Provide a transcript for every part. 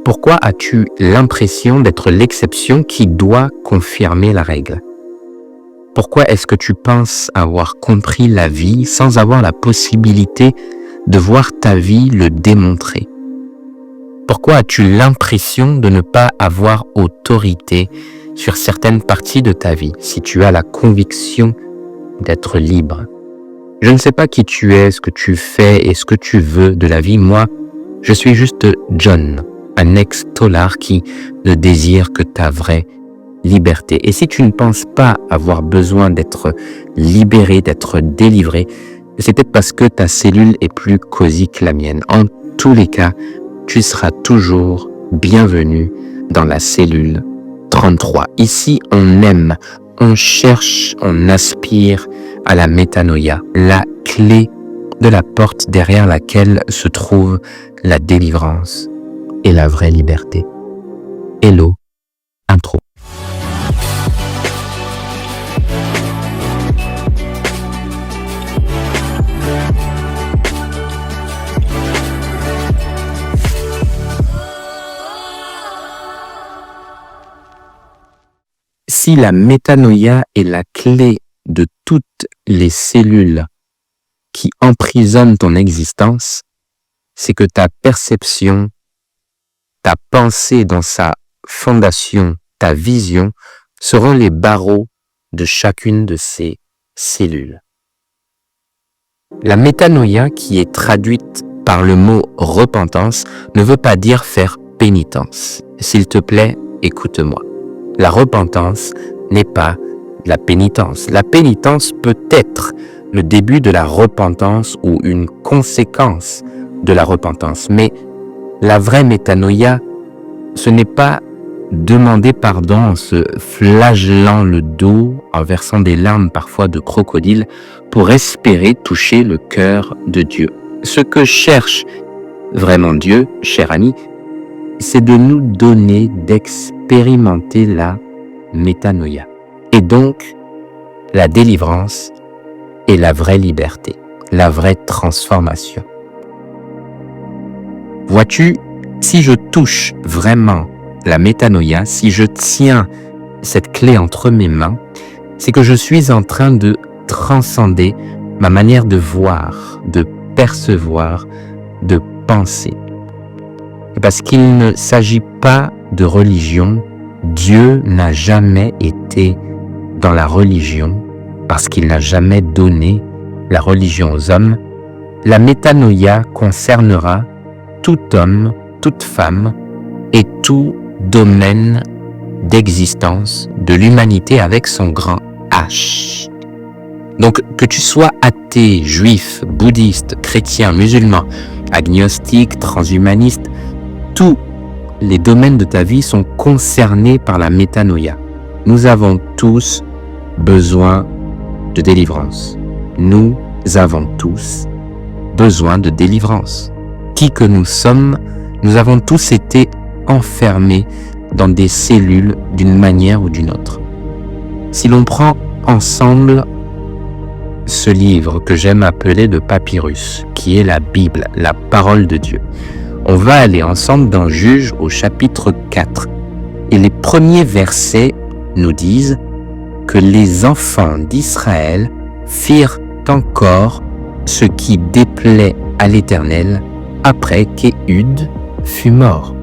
Pourquoi as-tu l'impression d'être l'exception qui doit confirmer la règle? Pourquoi est-ce que tu penses avoir compris la vie sans avoir la possibilité de voir ta vie le démontrer? Pourquoi as-tu l'impression de ne pas avoir autorité sur certaines parties de ta vie si tu as la conviction d'être libre? Je ne sais pas qui tu es, ce que tu fais et ce que tu veux de la vie. Moi, je suis juste John, un ex-tolard qui ne désire que ta vraie liberté. Et si tu ne penses pas avoir besoin d'être libéré, d'être délivré, c'est peut-être parce que ta cellule est plus cosy que la mienne. En tous les cas, tu seras toujours bienvenu dans la cellule 33. Ici, on aime, on cherche, on aspire à la métanoïa, la clé de la porte derrière laquelle se trouve la délivrance et la vraie liberté. Hello, intro. Si la métanoïa est la clé de toutes les cellules qui emprisonnent ton existence, c'est que ta perception, ta pensée dans sa fondation, ta vision seront les barreaux de chacune de ces cellules. La métanoïa, qui est traduite par le mot repentance, ne veut pas dire faire pénitence. S'il te plaît, écoute-moi. La repentance n'est pas la pénitence. La pénitence peut être le début de la repentance ou une conséquence de la repentance. Mais la vraie métanoïa, ce n'est pas demander pardon en se flagellant le dos, en versant des larmes parfois de crocodile, pour espérer toucher le cœur de Dieu. Ce que cherche vraiment Dieu, cher ami, c'est de nous donner d'expérimenter la métanoïa. Et donc, la délivrance et la vraie liberté, la vraie transformation. Vois-tu, si je touche vraiment la métanoïa, si je tiens cette clé entre mes mains, c'est que je suis en train de transcender ma manière de voir, de percevoir, de penser. Et parce qu'il ne s'agit pas de religion, Dieu n'a jamais été dans la religion, parce qu'il n'a jamais donné la religion aux hommes. La métanoïa concernera tout homme, toute femme et tout domaine d'existence de l'humanité avec son grand H. Donc, que tu sois athée, juif, bouddhiste, chrétien, musulman, agnostique, transhumaniste, tous les domaines de ta vie sont concernés par la métanoïa. Nous avons tous besoin de délivrance. Nous avons tous besoin de délivrance. Qui que nous sommes, nous avons tous été enfermés dans des cellules d'une manière ou d'une autre. Si l'on prend ensemble ce livre que j'aime appeler le papyrus, qui est la Bible, la parole de Dieu, on va aller ensemble dans Juges au chapitre 4. Et les premiers versets nous disent que les enfants d'Israël firent encore ce qui déplaît à l'Éternel après qu'Éhud fut mort.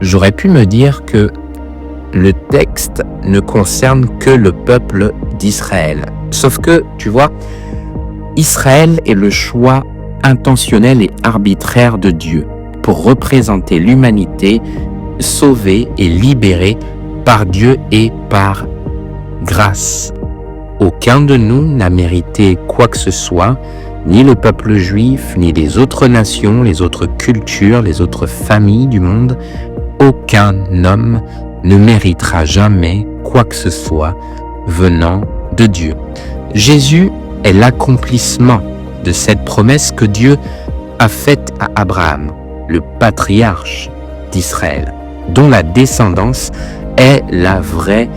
J'aurais pu me dire que le texte ne concerne que le peuple d'Israël. Sauf que, tu vois, Israël est le choix intentionnel et arbitraire de Dieu pour représenter l'humanité sauvée et libérée par Dieu et par grâce. Aucun de nous n'a mérité quoi que ce soit, ni le peuple juif, ni les autres nations, les autres cultures, les autres familles du monde. Aucun homme ne méritera jamais quoi que ce soit venant de Dieu. Jésus est l'accomplissement de cette promesse que Dieu a faite à Abraham, le patriarche d'Israël, dont la descendance est la vraie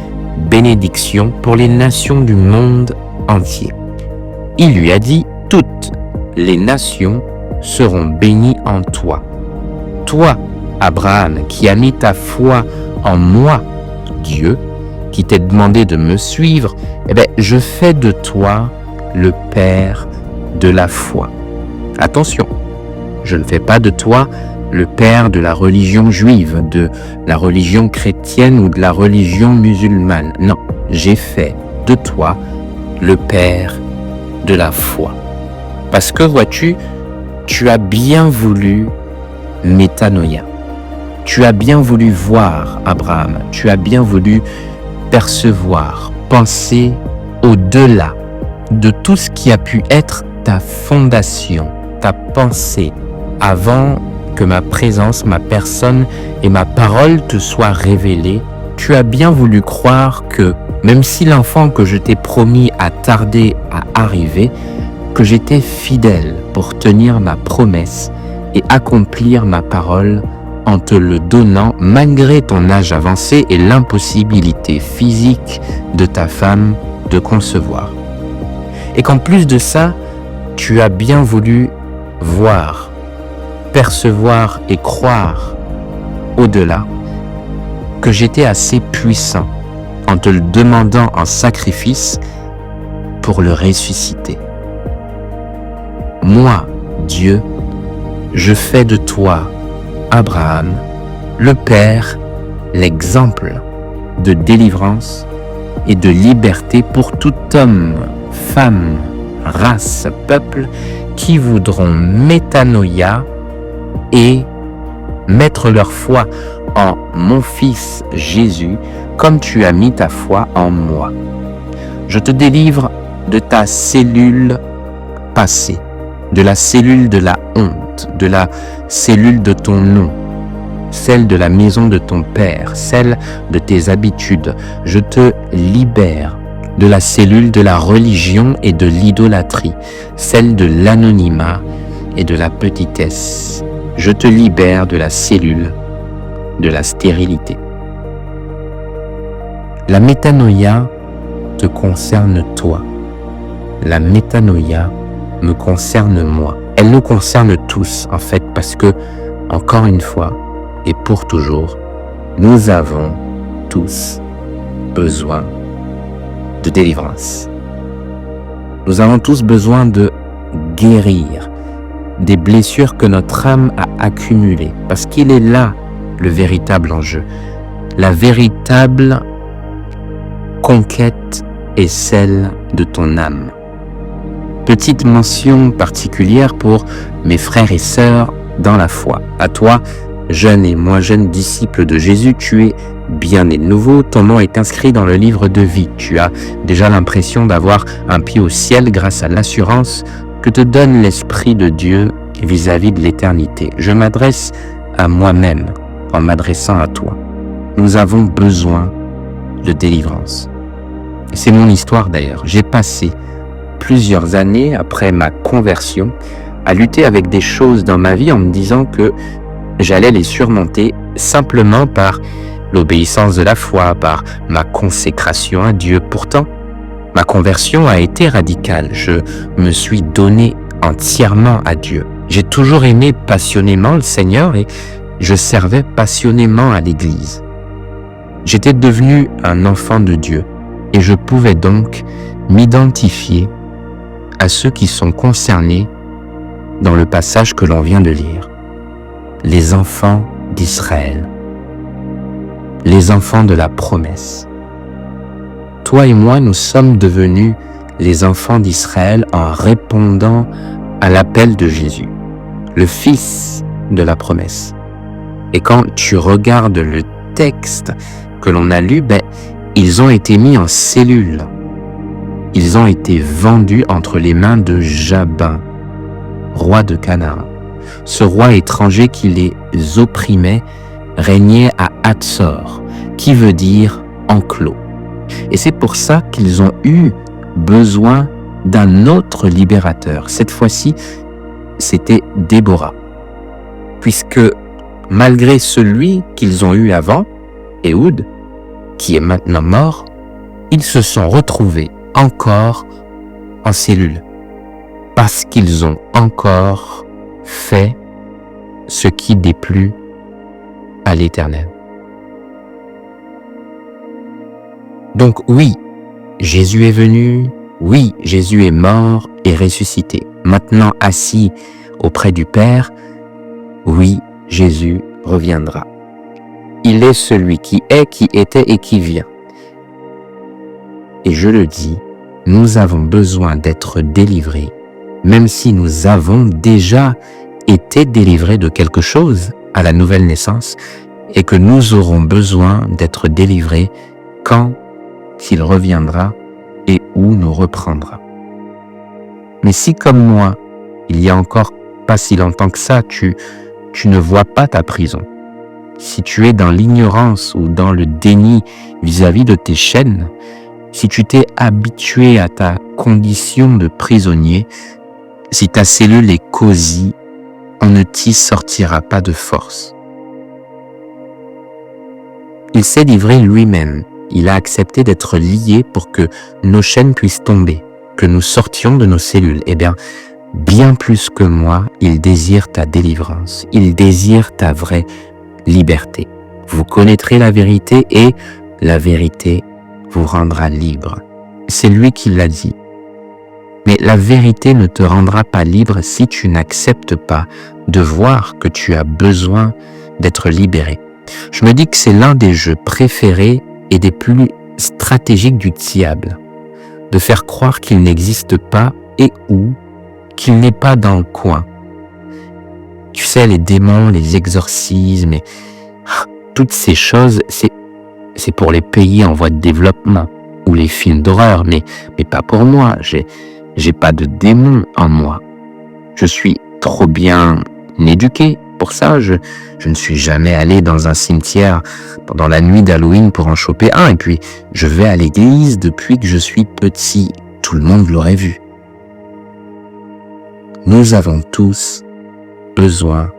bénédiction pour les nations du monde entier. Il lui a dit « Toutes les nations seront bénies en toi ». toi, Abraham, qui as mis ta foi en moi, Dieu, qui t'ai demandé de me suivre, eh bien, je fais de toi le père de la foi. Attention, je ne fais pas de toi le père de la religion juive, de la religion chrétienne ou de la religion musulmane. Non, j'ai fait de toi le père de la foi. Parce que, vois-tu, tu as bien voulu métanoïa. Tu as bien voulu voir, Abraham. Tu as bien voulu percevoir, penser au-delà de tout ce qui a pu être ta fondation, ta pensée, avant que ma présence, ma personne et ma parole te soient révélées. Tu as bien voulu croire que, même si l'enfant que je t'ai promis a tardé à arriver, que j'étais fidèle pour tenir ma promesse et accomplir ma parole en te le donnant malgré ton âge avancé et l'impossibilité physique de ta femme de concevoir. Et qu'en plus de ça, tu as bien voulu voir, percevoir et croire au-delà que j'étais assez puissant en te le demandant en sacrifice pour le ressusciter. Moi, Dieu, je fais de toi, Abraham, le Père, l'exemple de délivrance et de liberté pour tout homme, femme, race, peuple qui voudront métanoïa et mettre leur foi en mon Fils Jésus comme tu as mis ta foi en moi. Je te délivre de ta cellule passée, de la cellule de la honte, de la cellule de ton nom, celle de la maison de ton père, celle de tes habitudes. Je te libère de la cellule de la religion et de l'idolâtrie, celle de l'anonymat et de la petitesse. Je te libère de la cellule de la stérilité. La métanoïa te concerne toi. La métanoïa me concerne moi. Elle nous concerne tous, en fait, parce que, encore une fois, et pour toujours, nous avons tous besoin de délivrance. Nous avons tous besoin de guérir des blessures que notre âme a accumulées, parce qu'il est là le véritable enjeu. La véritable conquête est celle de ton âme. Petite mention particulière pour mes frères et sœurs dans la foi. À toi, jeune et moins jeune disciple de Jésus, tu es bien né de nouveau, ton nom est inscrit dans le livre de vie. Tu as déjà l'impression d'avoir un pied au ciel grâce à l'assurance que te donne l'Esprit de Dieu vis-à-vis de l'éternité. Je m'adresse à moi-même en m'adressant à toi. Nous avons besoin de délivrance. C'est mon histoire d'ailleurs. J'ai passé plusieurs années après ma conversion à lutter avec des choses dans ma vie en me disant que j'allais les surmonter simplement par l'obéissance de la foi, par ma consécration à Dieu. Pourtant, ma conversion a été radicale. Je me suis donné entièrement à Dieu. J'ai toujours aimé passionnément le Seigneur et je servais passionnément à l'Église. J'étais devenu un enfant de Dieu et je pouvais donc m'identifier à ceux qui sont concernés dans le passage que l'on vient de lire. Les enfants d'Israël, les enfants de la promesse. Toi et moi, nous sommes devenus les enfants d'Israël en répondant à l'appel de Jésus, le Fils de la promesse. Et quand tu regardes le texte que l'on a lu, ils ont été mis en cellules. Ils ont été vendus entre les mains de Jabin, roi de Canaan. Ce roi étranger qui les opprimait régnait à Hatzor, qui veut dire enclos. Et c'est pour ça qu'ils ont eu besoin d'un autre libérateur. Cette fois-ci, c'était Déborah. Puisque malgré celui qu'ils ont eu avant, Ehud, qui est maintenant mort, ils se sont retrouvés encore en cellule. Parce qu'ils ont encore fait ce qui déplut à l'Éternel. Donc oui, Jésus est venu, oui, Jésus est mort et ressuscité. Maintenant assis auprès du Père, oui, Jésus reviendra. Il est celui qui est, qui était et qui vient. Et je le dis, nous avons besoin d'être délivrés, même si nous avons déjà été délivrés de quelque chose à la nouvelle naissance, et que nous aurons besoin d'être délivrés quand il reviendra et où nous reprendra. Mais si comme moi, il y a encore pas si longtemps que ça, tu ne vois pas ta prison, si tu es dans l'ignorance ou dans le déni vis-à-vis de tes chaînes, si tu t'es habitué à ta condition de prisonnier, si ta cellule est cosy, on ne t'y sortira pas de force. Il s'est livré lui-même. Il a accepté d'être lié pour que nos chaînes puissent tomber, que nous sortions de nos cellules. Eh bien plus que moi, il désire ta délivrance. Il désire ta vraie liberté. Vous connaîtrez la vérité et la vérité vous rendra libre. C'est lui qui l'a dit. Mais la vérité ne te rendra pas libre si tu n'acceptes pas de voir que tu as besoin d'être libéré. Je me dis que c'est l'un des jeux préférés et des plus stratégiques du diable, de faire croire qu'il n'existe pas et ou qu'il n'est pas dans le coin. Tu sais, les démons, les exorcismes, et toutes ces choses, c'est pour les pays en voie de développement ou les films d'horreur, mais pas pour moi. J'ai pas de démons en moi. Je suis trop bien éduqué pour ça. Je ne suis jamais allé dans un cimetière pendant la nuit d'Halloween pour en choper un. Et puis, je vais à l'église depuis que je suis petit. Tout le monde l'aurait vu. Nous avons tous besoin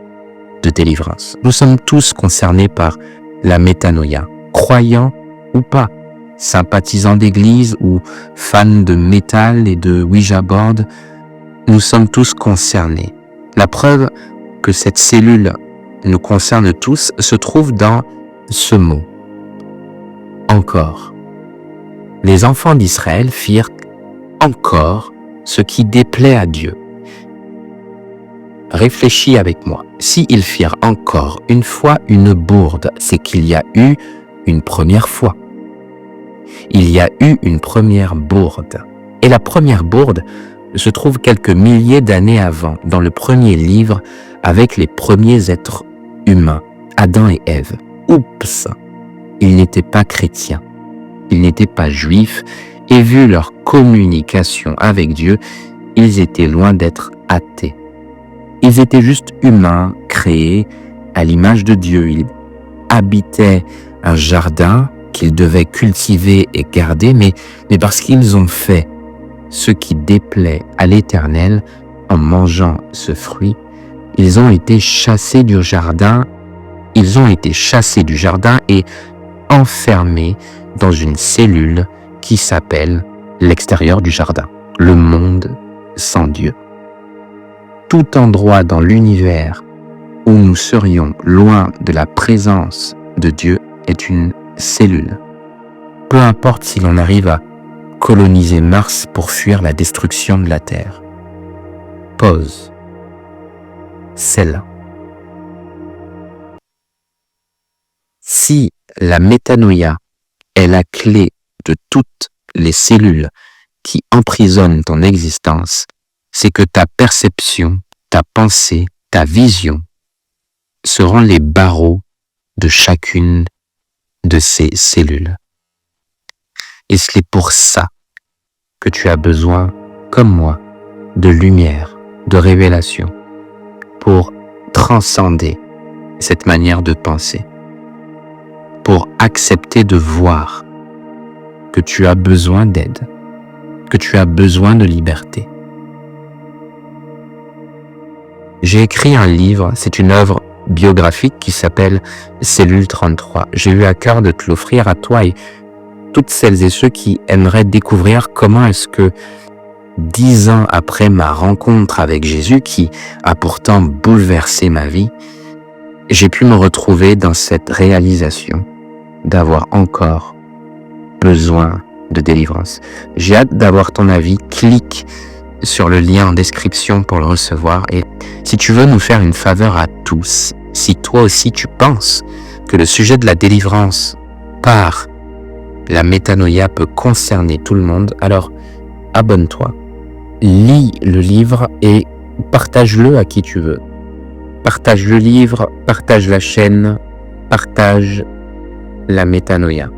de délivrance. Nous sommes tous concernés par la métanoïa, croyants ou pas, sympathisants d'église ou fans de métal et de Ouija board. Nous sommes tous concernés. La preuve que cette cellule nous concerne tous se trouve dans ce mot. Encore. Les enfants d'Israël firent encore ce qui déplaît à Dieu. Réfléchis avec moi. S'ils firent encore une fois une bourde, c'est qu'il y a eu une première fois. Il y a eu une première bourde. Et la première bourde se trouve quelques milliers d'années avant, dans le premier livre, avec les premiers êtres humains, Adam et Ève. Oups! Ils n'étaient pas chrétiens, ils n'étaient pas juifs, et vu leur communication avec Dieu, ils étaient loin d'être athées. Ils étaient juste humains, créés à l'image de Dieu. Ils habitaient un jardin qu'ils devaient cultiver et garder, mais parce qu'ils ont fait ce qui déplaît à l'Éternel en mangeant ce fruit, ils ont été chassés du jardin. Ils ont été chassés du jardin et enfermés dans une cellule qui s'appelle l'extérieur du jardin, le monde sans Dieu. Tout endroit dans l'univers où nous serions loin de la présence de Dieu est une cellule. Peu importe si l'on arrive à coloniser Mars pour fuir la destruction de la Terre. Pause. C'est là. Si la métanoïa est la clé de toutes les cellules qui emprisonnent ton existence, c'est que ta perception, ta pensée, ta vision seront les barreaux de chacune de ces cellules. Et c'est pour ça que tu as besoin, comme moi, de lumière, de révélation, pour transcender cette manière de penser, pour accepter de voir que tu as besoin d'aide, que tu as besoin de liberté. J'ai écrit un livre, c'est une œuvre biographique qui s'appelle Cellule 33. J'ai eu à cœur de te l'offrir à toi et toutes celles et ceux qui aimeraient découvrir comment est-ce que 10 ans après ma rencontre avec Jésus, qui a pourtant bouleversé ma vie, j'ai pu me retrouver dans cette réalisation d'avoir encore besoin de délivrance. J'ai hâte d'avoir ton avis. Clique sur le lien en description pour le recevoir. Et si tu veux nous faire une faveur à tous, si toi aussi tu penses que le sujet de la délivrance par la métanoïa peut concerner tout le monde, alors abonne-toi, lis le livre et partage-le à qui tu veux. Partage le livre, partage la chaîne, partage la métanoïa.